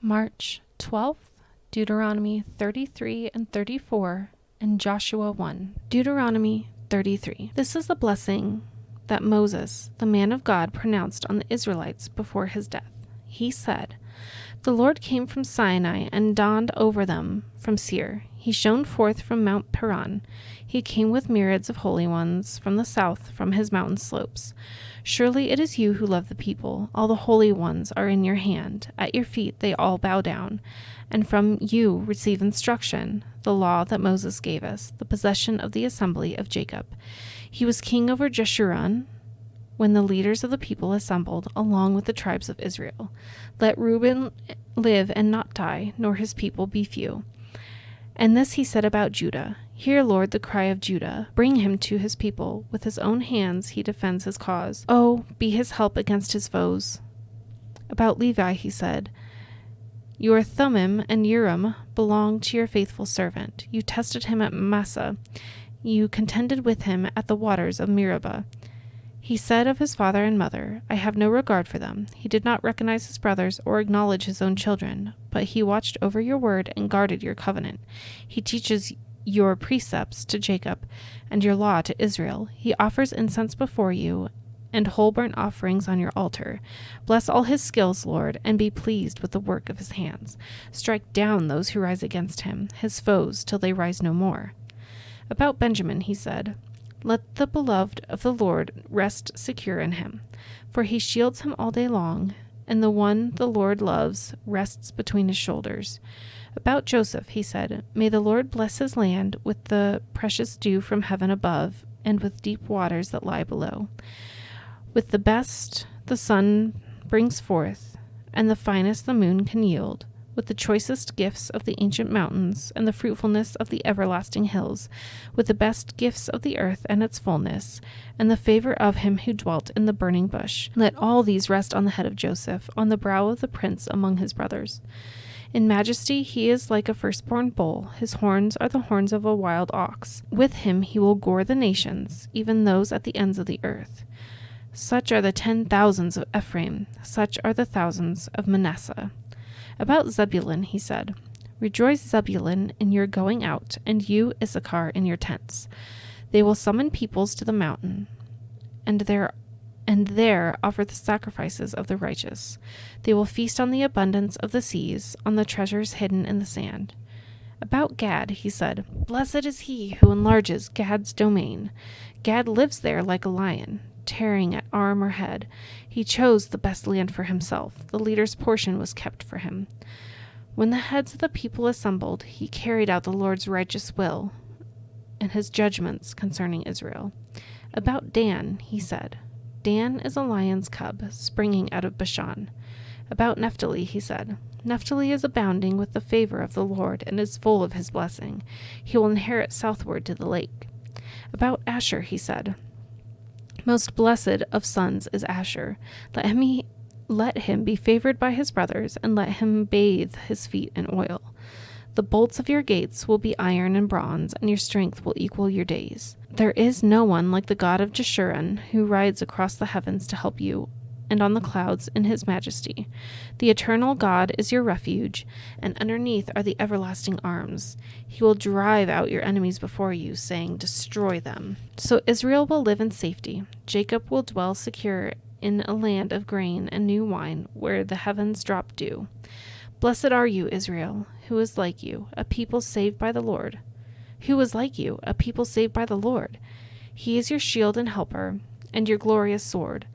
March 12th, Deuteronomy 33 and 34, and Joshua 1. Deuteronomy 33. This is the blessing that Moses, the man of God, pronounced on the Israelites before his death. He said, "The Lord came from Sinai and dawned over them from Seir. He shone forth from Mount Paran. He came with myriads of holy ones from the south, from his mountain slopes. Surely it is you who love the people. All the holy ones are in your hand. At your feet they all bow down. And from you receive instruction, the law that Moses gave us, the possession of the assembly of Jacob. He was king over Jeshurun when the leaders of the people assembled, along with the tribes of Israel. Let Reuben live and not die, nor his people be few." And this he said about Judah. "Hear, Lord, the cry of Judah. Bring him to his people. With his own hands he defends his cause. Oh, be his help against his foes." About Levi he said, "Your Thummim and Urim belong to your faithful servant. You tested him at Massah. You contended with him at the waters of Meribah. He said of his father and mother, 'I have no regard for them.' He did not recognize his brothers or acknowledge his own children, but he watched over your word and guarded your covenant. He teaches your precepts to Jacob and your law to Israel. He offers incense before you and whole burnt offerings on your altar. Bless all his skills, Lord, and be pleased with the work of his hands. Strike down those who rise against him, his foes, till they rise no more." About Benjamin he said, "Let the beloved of the Lord rest secure in him, for he shields him all day long, and the one the Lord loves rests between his shoulders." About Joseph he said, "May the Lord bless his land with the precious dew from heaven above, and with deep waters that lie below. With the best the sun brings forth, and the finest the moon can yield, with the choicest gifts of the ancient mountains and the fruitfulness of the everlasting hills, with the best gifts of the earth and its fullness, and the favor of him who dwelt in the burning bush. Let all these rest on the head of Joseph, on the brow of the prince among his brothers. In majesty he is like a firstborn bull. His horns are the horns of a wild ox. With him he will gore the nations, even those at the ends of the earth. Such are the 10,000s of Ephraim, such are the thousands of Manasseh." About Zebulun he said, "Rejoice, Zebulun, in your going out, and you, Issachar, in your tents. They will summon peoples to the mountain, and there offer the sacrifices of the righteous. They will feast on the abundance of the seas, on the treasures hidden in the sand." About Gad he said, "Blessed is he who enlarges Gad's domain. Gad lives there like a lion, tearing at arm or head. He chose the best land for himself. The leader's portion was kept for him. When the heads of the people assembled, he carried out the Lord's righteous will and his judgments concerning Israel." About Dan he said, "Dan is a lion's cub, springing out of Bashan." About Naphtali he said, "Naphtali is abounding with the favor of the Lord and is full of his blessing. He will inherit southward to the lake." About Asher he said, "Most blessed of sons is Asher. Let him be favored by his brothers, and let him bathe his feet in oil. The bolts of your gates will be iron and bronze, and your strength will equal your days. There is no one like the God of Jeshurun, who rides across the heavens to help you, and on the clouds in his majesty. The eternal God is your refuge, and underneath are the everlasting arms. He will drive out your enemies before you, saying, 'Destroy them.' So Israel will live in safety. Jacob will dwell secure in a land of grain and new wine, where the heavens drop dew. Blessed are you, Israel, who is like you, a people saved by the Lord. Who is like you, a people saved by the Lord? He is your shield and helper, and your glorious sword.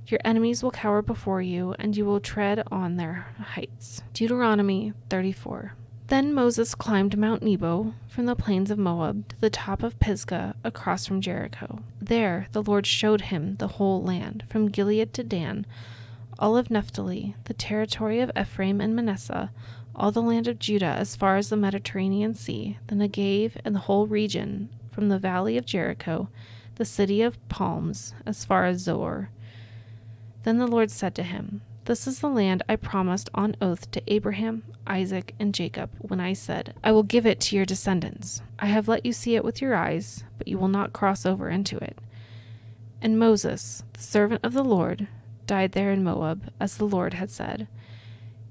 Your enemies will cower before you, and you will tread on their heights." Deuteronomy 34. Then Moses climbed Mount Nebo from the plains of Moab to the top of Pisgah across from Jericho. There the Lord showed him the whole land, from Gilead to Dan, all of Naphtali, the territory of Ephraim and Manasseh, all the land of Judah as far as the Mediterranean Sea, the Negev and the whole region, from the valley of Jericho, the city of palms, as far as Zoar. Then the Lord said to him, "This is the land I promised on oath to Abraham, Isaac, and Jacob when I said, 'I will give it to your descendants.' I have let you see it with your eyes, but you will not cross over into it." And Moses, the servant of the Lord, died there in Moab, as the Lord had said.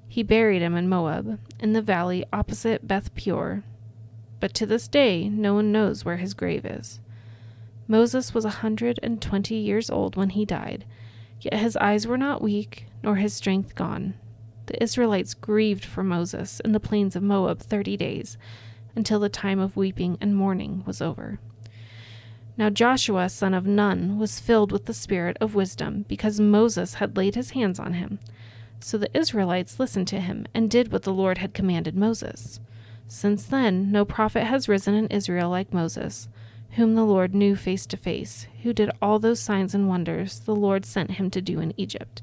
He buried him in Moab, in the valley opposite Beth Peor. But to this day no one knows where his grave is. Moses was 120 years old when he died, yet his eyes were not weak, nor his strength gone. The Israelites grieved for Moses in the plains of Moab 30 days, until the time of weeping and mourning was over. Now Joshua, son of Nun, was filled with the spirit of wisdom, because Moses had laid his hands on him. So the Israelites listened to him, and did what the Lord had commanded Moses. Since then, no prophet has risen in Israel like Moses, whom the Lord knew face to face, who did all those signs and wonders the Lord sent him to do in Egypt,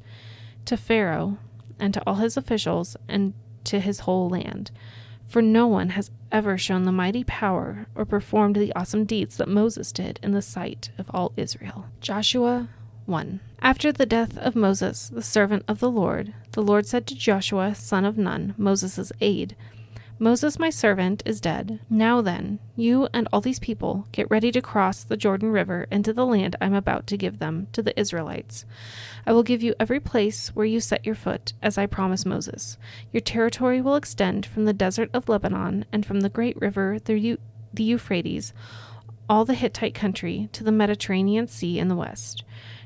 to Pharaoh, and to all his officials, and to his whole land. For no one has ever shown the mighty power or performed the awesome deeds that Moses did in the sight of all Israel. Joshua 1. After the death of Moses, the servant of the Lord said to Joshua, son of Nun, Moses' aide, Moses, my servant, is dead. Now then, you and all these people get ready to cross the Jordan River into the land I am about to give them, to the Israelites. I will give you every place where you set your foot, as I promised Moses. Your territory will extend from the desert of Lebanon and from the great river, the Euphrates, all the Hittite country, to the Mediterranean Sea in the west.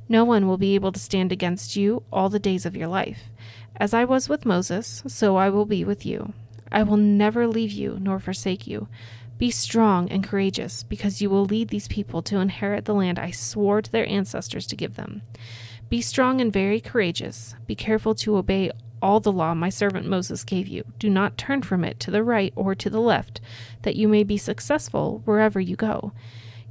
No one will be able to stand against you all the days of your life. As I was with Moses, so I will be with you. I will never leave you nor forsake you. Be strong and courageous, because you will lead these people to inherit the land I swore to their ancestors to give them. Be strong and very courageous. Be careful to obey all the law my servant Moses gave you. Do not turn from it to the right or to the left, that you may be successful wherever you go.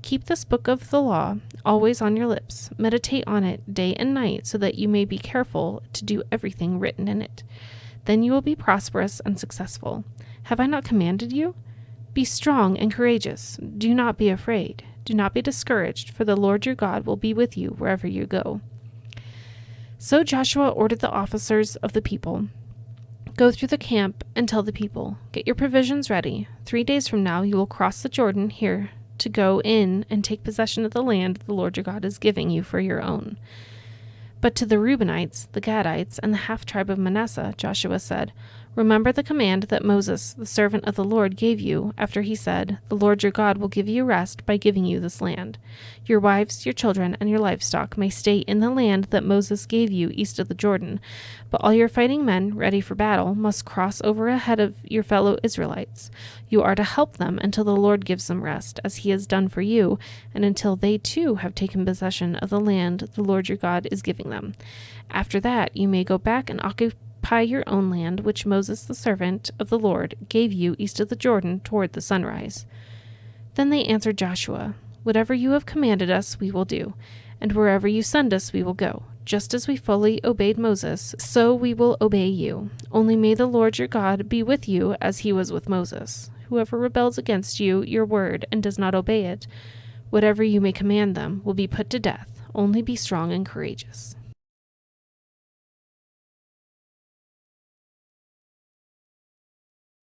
Keep this book of the law always on your lips. Meditate on it day and night, so that you may be careful to do everything written in it. Then you will be prosperous and successful. Have I not commanded you? Be strong and courageous. Do not be afraid. Do not be discouraged, for the Lord your God will be with you wherever you go. So Joshua ordered the officers of the people, Go through the camp and tell the people, Get your provisions ready. 3 days from now you will cross the Jordan here to go in and take possession of the land the Lord your God is giving you for your own. But to the Reubenites, the Gadites, and the half-tribe of Manasseh, Joshua said, Remember the command that Moses, the servant of the Lord, gave you after he said, The Lord your God will give you rest by giving you this land. Your wives, your children, and your livestock may stay in the land that Moses gave you east of the Jordan, but all your fighting men, ready for battle, must cross over ahead of your fellow Israelites. You are to help them until the Lord gives them rest, as he has done for you, and until they too have taken possession of the land the Lord your God is giving them. After that, you may go back and occupy your own land, which Moses the servant of the Lord gave you east of the Jordan toward the sunrise. Then they answered Joshua, Whatever you have commanded us, we will do, and wherever you send us, we will go. Just as we fully obeyed Moses, so we will obey you. Only may the Lord your God be with you as he was with Moses. Whoever rebels against you, your word, and does not obey it, whatever you may command them, will be put to death. Only be strong and courageous.